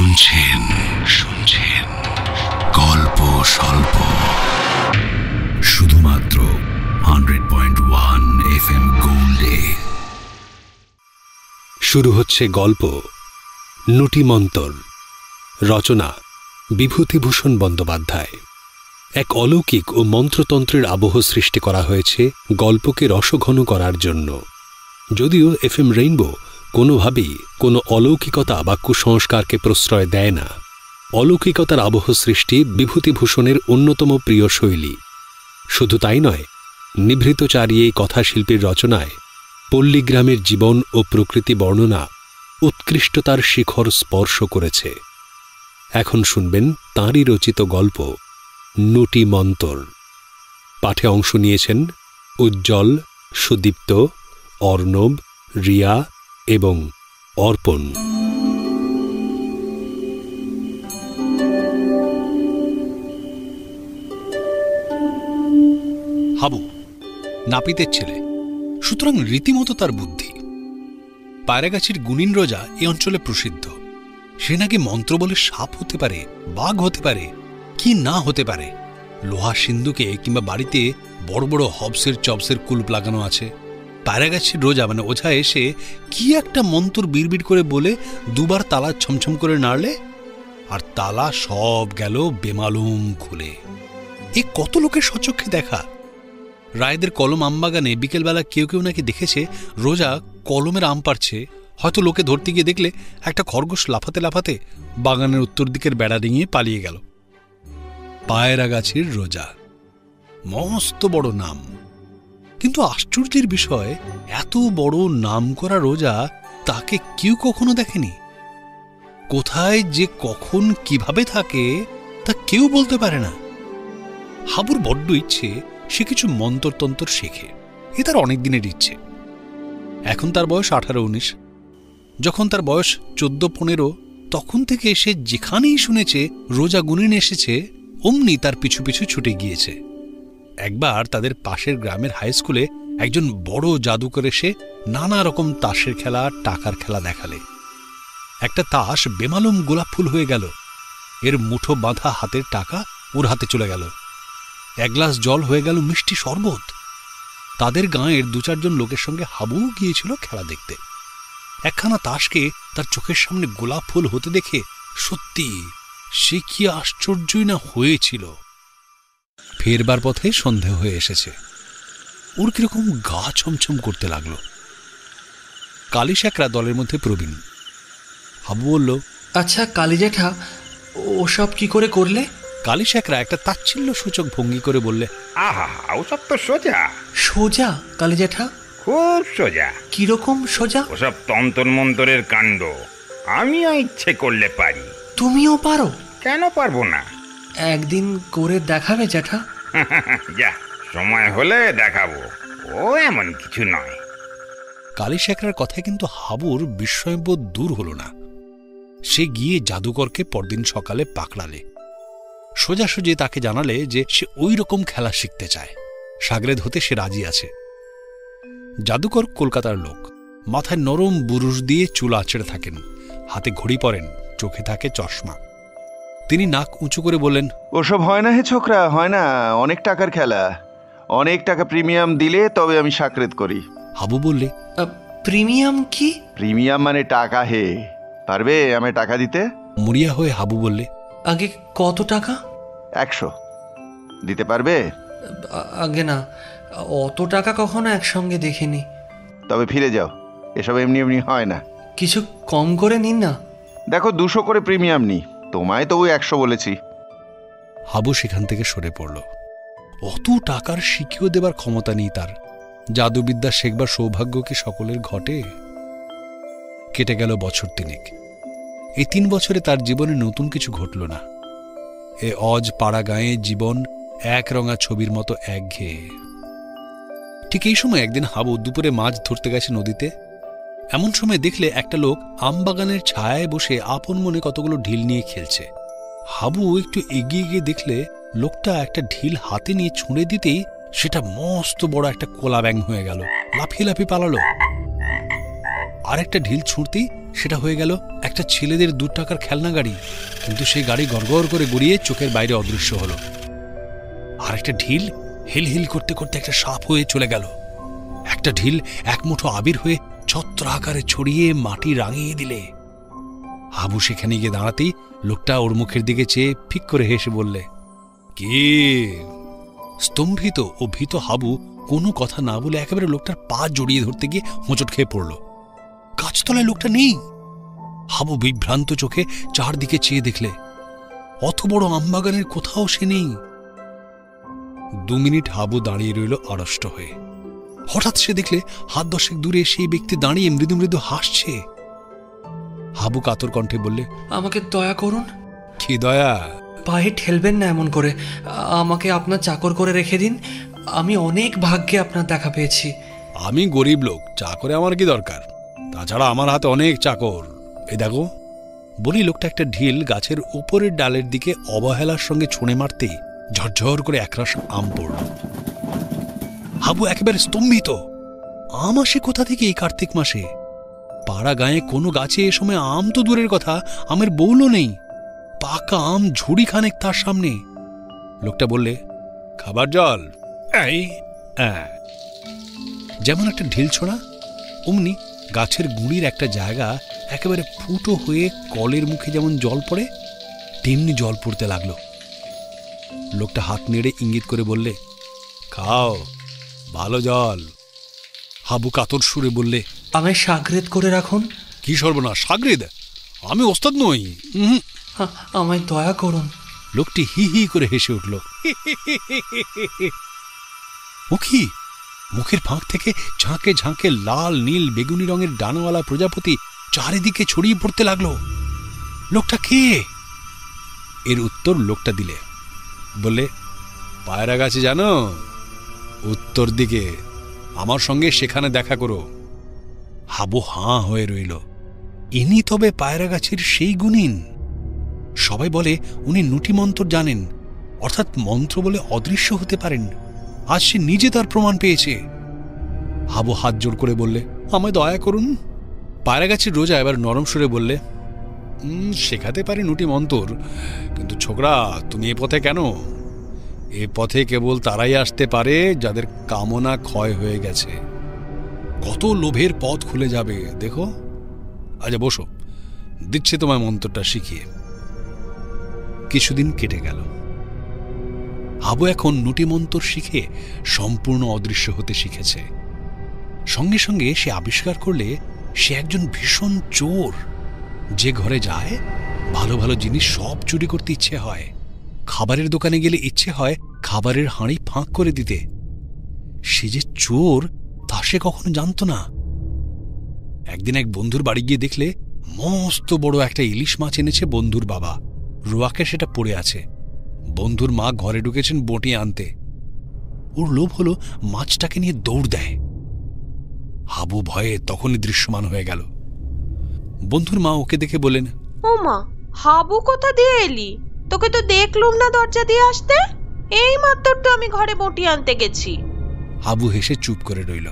শুনছেন শুনছেন গল্প স্বল্প, শুধুমাত্র 100.1 FM গোল্ডে। শুরু হচ্ছে গল্প নুটিমন্তর। রচনা বিভূতিভূষণ বন্দ্যোপাধ্যায়। এক অলৌকিক ও মন্ত্রতন্ত্রের আবহ সৃষ্টি করা হয়েছে গল্পকে রসঘন করার জন্য। যদিও FM রেইনবো কোনোভাবেই কোনো অলৌকিকতা বা কুসংস্কারকে প্রশ্রয় দেয় না। অলৌকিকতার আবহ সৃষ্টি বিভূতিভূষণের অন্যতম প্রিয় শৈলী। শুধু তাই নয়, নিভৃতচারী এই কথাশিল্পীর রচনায় পল্লীগ্রামের জীবন ও প্রকৃতি বর্ণনা উৎকৃষ্টতার শিখর স্পর্শ করেছে। এখন শুনবেন তাঁরই রচিত গল্প নুটিমন্তর। পাঠে অংশ নিয়েছেন উজ্জ্বল, সুদীপ্ত, অর্ণব, রিয়া এবং অর্পণ। হাবু নাপিতের ছেলে, সুতরাং রীতিমতো তার বুদ্ধি। পায়রাগাছির গুণিন রোজা এ অঞ্চলে প্রসিদ্ধ। সে নাকি মন্ত্র বলে সাপ হতে পারে, বাঘ হতে পারে, কি না হতে পারে। লোহা সিন্ধুকে কিংবা বাড়িতে বড় বড় হবসের চবসের কুলুপ লাগানো আছে। পায়রাগাছির রোজা মানে ওঝা এসে কি একটা মন্ত্র বিড়বিড় করে বলে দুবার তালা ছমছম করে নাড়লে আর তালা সব গেল বেমালুম খুলে। এ কত লোকের সচক্ষে দেখা। রায়দের কলম আমবাগানে বিকেলবেলা কেউ কেউ নাকি দেখেছে রোজা কলমের আম পাড়ছে। হয়তো লোকে ধরতে গিয়ে দেখলে একটা খরগোশ লাফাতে লাফাতে বাগানের উত্তর দিকের বেড়া ডিঙিয়ে পালিয়ে গেল। পায়রাগাছির রোজা, মস্ত বড় নাম। কিন্তু আশ্চর্যের বিষয়, এত বড় নাম করা রোজা তাকে কেউ কখনো দেখেনি। কোথায় যে কখন কিভাবে থাকে তা কেউ বলতে পারে না। হাবুর বড্ড ইচ্ছে সে কিছু মন্তরতন্ত্র শেখে। এ তার অনেক দিনের ইচ্ছে। এখন তার বয়স 18-19। যখন তার বয়স 14-15, তখন থেকে সে যেখানেই শুনেছে রোজা গুণিন এসেছে অমনি তার পিছু পিছু ছুটে গিয়েছে। একবার তাদের পাশের গ্রামের হাই স্কুলে একজন বড় জাদুকর এসে নানা রকম তাসের খেলা, টাকার খেলা দেখালে। একটা তাস বেমালুম গোলাপ ফুল হয়ে গেল। এর মুঠো বাঁধা হাতের টাকা ওর হাতে চলে গেল। এক গ্লাস জল হয়ে গেল মিষ্টি শরবত। তাদের গাঁয়ের 2-4 লোকের সঙ্গে হাবু গিয়েছিল খেলা দেখতে। একখানা তাসকে তার চোখের সামনে গোলাপ ফুল হতে দেখে সত্যি সে কি আশ্চর্যই না হয়েছিল। ফেরবার পথে সন্ধে হয়ে এসেছে। ওর কিরকম গা ছমছম করতে লাগল। কালিশেখরা দলের মধ্যে প্রবীণ। হাবু বলল, আচ্ছা কালী জ্যাঠা, ওসব কি করে করলে? কালিশেখরা একটা তাচ্ছিল্য সূচক ভঙ্গি করে বললে, আহা, ওসব তো সোজা। সোজা কালী জ্যাঠা? খুব সোজা। কিরকম সোজা? ওসব তন্তর মন্তরের কাণ্ড আমিও ইচ্ছে করলে পারি। তুমিও পারো? কেন পারবো না? একদিন করে দেখাবে জ্যাঠা? যা, সময় হলে দেখাবো। ও এমন কিছু নয়। কালিশেখরার কথায় কিন্তু হাবুর বিস্ময়বোধ দূর হল না। সে গিয়ে জাদুকরকে পরদিন সকালে পাকড়ালে। সোজাসুজি তাকে জানালে যে সে ওই রকম খেলা শিখতে চায়। সাগরেদ হতে সে রাজি আছে। জাদুকর কলকাতার লোক। মাথায় নরম বুরুশ দিয়ে চুল আঁচড়ে থাকেন, হাতে ঘড়ি পরেন, চোখে থাকে চশমা। তিনি নাক উঁচু করে বললেন, ওসব হয় না হে ছোকরা, হয় না। অনেক টাকার খেলা, অনেক টাকা প্রিমিয়াম দিলে তবে আমি সাকরেদ করি। হাবু বললে, প্রিমিয়াম কি? প্রিমিয়াম মানে টাকা হে। পারবে আমায় টাকা দিতে? মরিয়া হয়ে হাবু বললে, আগে কত টাকা? 100 দিতে পারবে? আগে না, অত টাকা কখনো একসঙ্গে দেখিনি। তবে ফিরে যাও, এসব এমনি এমনি হয় না। কিছু কম করে নিন না। দেখো 200 করে প্রিমিয়াম নি, তোমায় তবু 100 বলেছি। হাবু সেখান থেকে সরে পড়ল। অত টাকার শিখিয়ে দেবার ক্ষমতা নেই তার। জাদুবিদ্যা শেখবার সৌভাগ্য কি সকলের ঘটে? কেটে গেল বছর 3। এই 3 বছরে তার জীবনে নতুন কিছু ঘটল না। এ অজ পাড়া গাঁয়ে জীবন একরঙা ছবির মতো একঘেয়ে। ঠিক এই সময় একদিন হাবু দুপুরে মাছ ধরতে গেছে নদীতে। এমন সময় দেখলে একটা লোক আমবাগানের ছায়ায় বসে আপন মনে কতগুলো ঢিল নিয়ে খেলছে। হাবু একটু এগিয়ে গিয়ে দেখলে লোকটা একটা ঢিল হাতে নিয়ে ছুঁড়ে দিতেই সেটা মস্ত বড় একটা কোলা ব্যাঙ হয়ে গেল। লাফিয়ে লাফিয়ে পালালো। আরেকটা ঢিল ছুঁড়তেই সেটা হয়ে গেল একটা ছেলেদের 2 টাকার খেলনা গাড়ি, কিন্তু সেই গাড়ি গড়গড় করে গড়িয়ে চোখের বাইরে অদৃশ্য হলো। আর একটা ঢিল হিল হিল করতে করতে একটা সাপ হয়ে চলে গেল। একটা ঢিল এক মুঠো আবির হয়ে ছত্র আকারে ছড়িয়ে মাটি রাঙিয়ে দিলে। হাবু সেখানে গিয়ে দাঁড়াতেই লোকটা ওর মুখের দিকে চেয়ে ফিক করে হেসে বললে, কে? স্তম্ভিত ও ভীত হাবু কোনো কথা না বলে একেবারে লোকটার পা জড়িয়ে ধরতে গিয়ে হোঁচট খেয়ে পড়ল। গাছতলায় লোকটা নেই। হাবু বিভ্রান্ত চোখে চারদিকে চেয়ে দেখলে অত বড় আমবাগানের কোথাও সে নেই। 2 মিনিট হাবু দাঁড়িয়ে রইল আড়ষ্ট হয়ে। হঠাৎ সে দেখলে হাত 10 দূরে সেই ব্যক্তি দাঁড়িয়ে মৃদু মৃদু হাসছে। হাবু কাতর কণ্ঠে বললে, আমাকে দয়া করুন। কি দয়া? পায়ে ঠেলবেন না এমন করে, আমাকে আপনার চাকর করে রেখে দিন। আমি অনেক ভাগ্যে আপনার দেখা পেয়েছি। আমি গরিব লোক, চাকরে আমার কি দরকার? তাছাড়া আমার হাতে অনেক চাকর। এই দেখো। বলি লোকটা একটা ঢিল গাছের উপরের ডালের দিকে অবহেলার সঙ্গে ছুঁড়ে মারতেই ঝরঝর করে একরাশ আম পড়ল। হাবু একেবারে স্তম্ভিত। আম আসে কোথা থেকে এই কার্তিক মাসে? পাড়া গায়ে কোনো গাছে এ সময় আম তো দূরের কথা, আমের বউলও নেই। পাকা আম ঝুড়ি খানেক তার সামনে। লোকটা বললে, খাবার জল? এই যেমন একটা ঢিল ছোড়া অমনি গাছের গুঁড়ির একটা জায়গা একেবারে ফুটো হয়ে কলের মুখে যেমন জল পড়ে তেমনি জল পড়তে লাগলো। লোকটা হাত নেড়ে ইঙ্গিত করে বললে, খাও, ভালো জল। হাবু কাতর সুরে বললে, আমায় সাগরেদ করে রাখুন। কি সর্বনাশ, সাগরেদ? আমি ওস্তাদ নই। আমায় দয়া করুন। লোকটি হি হি করে হেসে উঠল। ও কি? মুখের ফাঁক থেকে ঝাঁকে ঝাঁকে লাল নীল বেগুনি রঙের ডানাওয়ালা প্রজাপতি চারিদিকে ছড়িয়ে পড়তে লাগলো। লোকটা কে? এর উত্তর লোকটা দিলে। বললে, পায়রা গাছে জানো? উত্তর দিকে, আমার সঙ্গে সেখানে দেখা করো। হাবু হাঁ হয়ে রইল। ইনি তবে পায়রা গাছের সেই গুণিন। সবাই বলে উনি নুটি মন্ত্র জানেন, অর্থাৎ মন্ত্র বলে অদৃশ্য হতে পারেন। আজ সে নিজে তার প্রমাণ পেয়েছে। হাবু হাত জোড় করে বললে, আমায় দয়া করুন। পায়রা গাছের রোজা এবার নরম সুরে বললে, শেখাতে পারি নুটি মন্তর, কিন্তু ছোকরা তুমি এ পথে কেন? এ পথে কেবল তারাই আসতে পারে যাদের কামনা ক্ষয় হয়ে গেছে। কত লোভের পথ খুলে যাবে দেখো। আচ্ছা বসো, দিচ্ছে তোমায় মন্ত্রটা শিখিয়ে। কিছুদিন কেটে গেল। হাবু এখন নুটি মন্ত্র শিখে সম্পূর্ণ অদৃশ্য হতে শিখেছে। সঙ্গে সঙ্গে সে আবিষ্কার করলে সে একজন ভীষণ চোর। যে ঘরে যায় ভালো ভালো জিনিস সব চুরি করতে ইচ্ছে হয়। খাবারের দোকানে গেলে ইচ্ছে হয় খাবারের হাঁড়ি ফাঁক করে দিতে। সে যে চোর তা সে কখনো জানত না। একদিন এক বন্ধুর বাড়ি গিয়ে দেখলে মস্ত বড় একটা ইলিশ মাছ এনেছে বন্ধুর বাবা। রোয়াকে সেটা পড়ে আছে। বন্ধুর মা ঘরে ঢুকেছেন বটি আনতে। ওর লোভ হলো মাছটাকে নিয়ে দৌড় দেয়। হাবু ভয়ে তখনই দৃশ্যমান হয়ে গেল। বন্ধুর মা ওকে দেখে বলেন, ও মা, হাবু কোথা দিয়ে এলি? তোকে তো দেখলুম না দরজা দিয়ে আসতে। এই মাত্র তো আমি ঘরে বটি আনতে গেছি। হাবু হেসে চুপ করে রইল।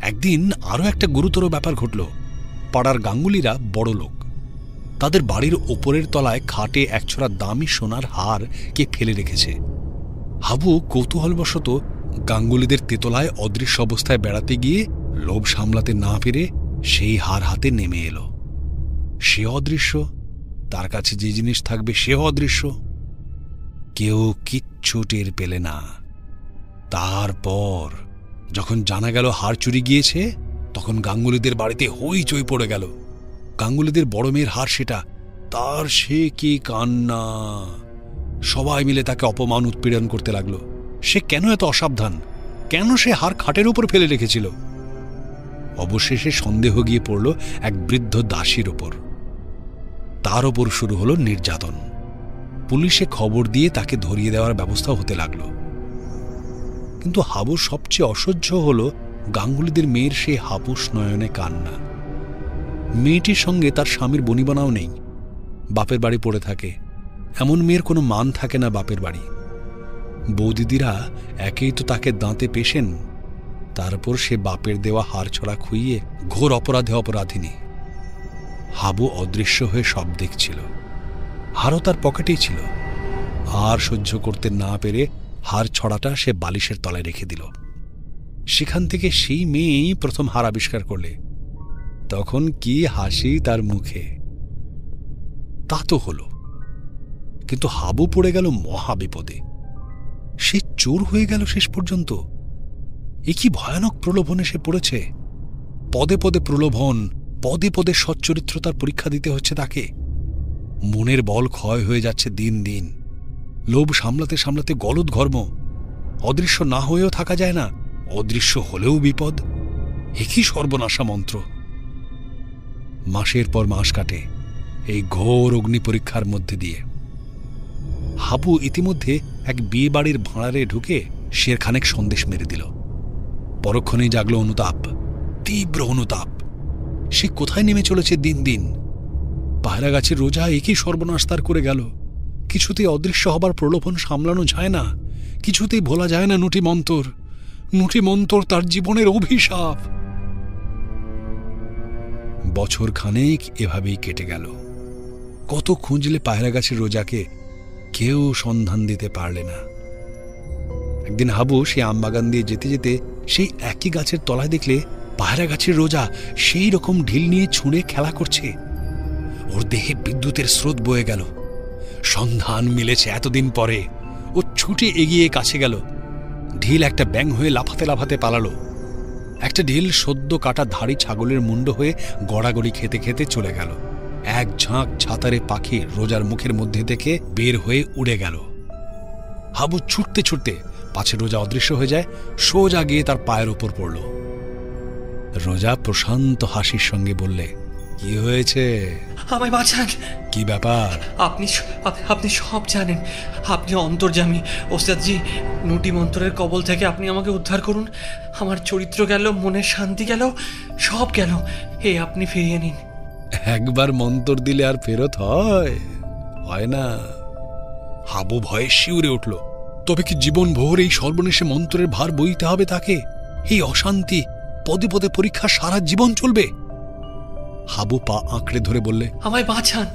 একদিন আরো একটা গুরুতর ব্যাপার ঘটল। পাড়ার গাঙ্গুলিরা বড় লোক। তাদের বাড়ির ওপরের তলায় খাটে একছড়া দামি সোনার হার কে ফেলে রেখেছে। হাবু কৌতূহলবশত গাঙ্গুলিদের তেতলায় অদৃশ্য অবস্থায় বেড়াতে গিয়ে লোভ সামলাতে না পেরে সেই হার হাতে নেমে এলো। সে অদৃশ্য, তার কাছে যে জিনিস থাকবে সেও অদৃশ্য। কেউ কিচ্ছু টের পেলে না। তারপর যখন জানা গেল হার চুরি গিয়েছে, তখন গাঙ্গুলিদের বাড়িতে হইচই পড়ে গেল। গাঙ্গুলিদের বড় মেয়ের হার সেটা, তার সে কি কান্না! সবাই মিলে তাকে অপমান উৎপীড়ন করতে লাগলো। সে কেন এত অসাবধান? কেন সে হার খাটের উপর ফেলে রেখেছিল? অবশেষে সন্দেহ গিয়ে পড়ল এক বৃদ্ধ দাসীর ওপর। তার ওপর শুরু হলো নির্যাতন। পুলিশে খবর দিয়ে তাকে ধরিয়ে দেওয়ার ব্যবস্থা হতে লাগল। কিন্তু হাবুর সবচেয়ে অসহ্য হল গাঙ্গুলিদের মেয়ের সেই হাপুস নয়নে কান্না। মেয়েটির সঙ্গে তার স্বামীর বনিবনাও নেই, বাপের বাড়ি পড়ে থাকে। এমন মেয়ের কোনো মান থাকে না বাপের বাড়ি। বৌদিদিরা একেই তো তাকে দাঁতে পেশেন, তারপর সে বাপের দেওয়া হার ছড়া খুইয়ে ঘোর অপরাধে অপরাধিনী। হাবু অদৃশ্য হয়ে সব দেখছিল। হারও তার পকেটেই ছিল। আর সহ্য করতে না পেরে হার ছড়াটা সে বালিশের তলায় রেখে দিল। সেখান থেকে সেই মেয়েই প্রথম হার আবিষ্কার করলে। তখন কি হাসি তার মুখে! তা তো হল, কিন্তু হাবু পড়ে গেল মহা বিপদে। সে চোর হয়ে গেল শেষ পর্যন্ত। এ কি ভয়ানক প্রলোভনে সে পড়েছে! পদে পদে প্রলোভন, পদে পদে সচ্চরিত্রতার পরীক্ষা দিতে হচ্ছে তাকে। মনের বল ক্ষয় হয়ে যাচ্ছে দিন দিন। লোভ সামলাতে সামলাতে গলদঘর্ম। অদৃশ্য না হয়েও থাকা যায় না, অদৃশ্য হলেও বিপদ। এ কি সর্বনাশা মন্ত্র! মাসের পর মাস কাটে এই ঘোর অগ্নি পরীক্ষার মধ্যে দিয়ে। হাবু ইতিমধ্যে এক বিয়ে বাড়ির ভাঁড়ারে ঢুকে শেরখানেক সন্দেশ মেরে দিল। পরক্ষণেই জাগল অনুতাপ, তীব্র অনুতাপ। সে কোথায় নেমে চলেছে দিন দিন! পায়রা গাছের রোজা একই সর্বনাশ তার করে গেল। কিছুতেই অদৃশ্য হবার প্রলোভন সামলানো যায় না, কিছুতেই ভোলা যায় না নুটি মন্তর। নুটি মন্তর তার জীবনের অভিশাপ। বছর খানেক এভাবেই কেটে গেল। কত খুঁজলে পায়রা গাছের রোজাকে, কেউ সন্ধান দিতে পারলে না। একদিন হাবু সে আমবাগান দিয়ে যেতে যেতে সেই একই গাছের তলায় দেখলে পায়রা গাছের রোজা সেই রকম ঢিল নিয়ে ছুঁড়ে খেলা করছে। ওর দেহে বিদ্যুতের স্রোত বয়ে গেল। সন্ধান মিলেছে এতদিন পরে। ও ছুটে এগিয়ে কাছে গেল। ঢিল একটা ব্যাঙ হয়ে লাফাতে লাফাতে পালালো। একটা ঢিল সদ্য কাটা ধাড়ি ছাগলের মুন্ড হয়ে গড়াগড়ি খেতে খেতে চলে গেল। এক ঝাঁক ছাতারে পাখি রোজার মুখের মধ্যে থেকে বের হয়ে উড়ে গেল। হাবু ছুটতে ছুটতে পাছে রোজা অদৃশ্য হয়ে যায়, সোজা গিয়ে তার পায়ের ওপর পড়ল। রোজা প্রশান্ত হাসির সঙ্গে বললে, কি হয়েছে? আমায় বাঁচান। কি ব্যাপার? আপনি সব জানেন। আপনি অন্তর্যামী ওস্তাদজি। নুটি মন্ত্রের কবল থেকে আপনি আমাকে উদ্ধার করুন। আমার চরিত্র গেল, মনের শান্তি গেল, সব গেল। আপনি ফিরিয়ে নিন। একবার মন্তর দিলে আর ফেরত হয় না। হাবু ভয়ে শিউরে উঠল। তবে কি জীবন ভোর এই সর্বনেশে মন্ত্রের ভার বইতে হবে তাকে? এই অশান্তি, পদে পদে পরীক্ষা সারা জীবন চলবে? হাবু পা আঁকড়ে ধরে বললে, আমায় বাঁচান,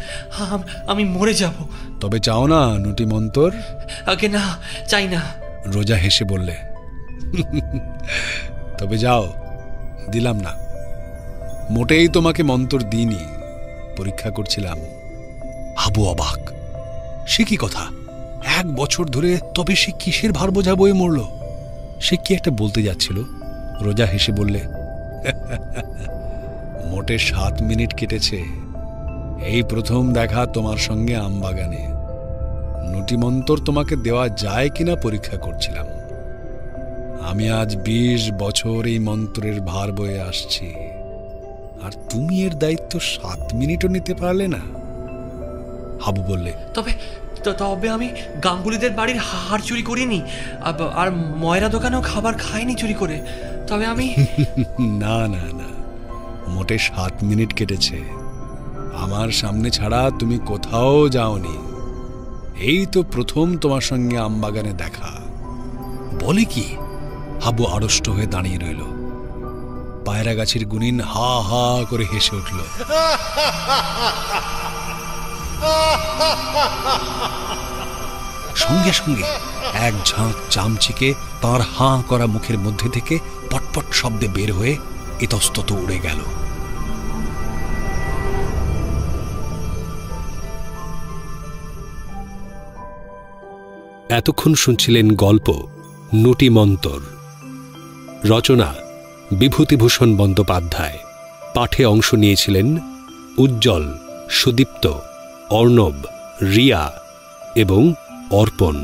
আমি মরে যাব। তবে চাও না নুটি মন্তর? আগে না, চাই না। রোজা হেসে বললে, তবে যাও, দিলাম না। মোটেই তোমাকে মন্তর দিইনি, পরীক্ষা করছিলাম। হাবু অবাক। সে কি কথা! 1 বছর ধরে তবে সে কিসের ভার বোঝা বয়ে মরল? সে কি একটা বলতে যাচ্ছিল। রোজা হেসে বললে, মোটে 7 মিনিট কেটেছে। এই প্রথম দেখা তোমার সঙ্গে আমবাগানে। নুটি মন্তর তোমাকে দেওয়া যায় কিনা পরীক্ষা করছিলাম। আমি আজ 20 বছর এই মন্ত্রের ভার বয়ে আসছি, আর তুমি এর দায়িত্ব 7 মিনিটও নিতে পারলে না। হাবু বললে, তবে আমি গাঙ্গুলিদের বাড়ির হাড় চুরি করিনি, আর ময়রা দোকানেও খাবার খাইনি চুরি করে। তবে আমি না না না, মোটে 7 মিনিট কেটেছে। আমার সামনে ছাড়া তুমি কোথাও যাওনি। এই তো প্রথম তোমার সঙ্গে আমবাগানে দেখা। বলে কি? হাবু আড়ষ্ট হয়ে দাঁড়িয়ে রইল। পায়রা গাছের গুনিন হা হা করে হেসে উঠল। সঙ্গে সঙ্গে এক ঝাঁক চামচিকে তার হাঁ করা মুখের মধ্যে থেকে পটপট শব্দে বের হয়ে ইতস্তত উড়ে গেল। এতক্ষণ শুনছিলেন গল্প নুটি মন্তর। রচনা বিভূতিভূষণ বন্দ্যোপাধ্যায়। পাঠে অংশ নিয়েছিলেন উজ্জ্বল, সুদীপ্ত, অর্ণব, রিয়া এবং অর্পণ।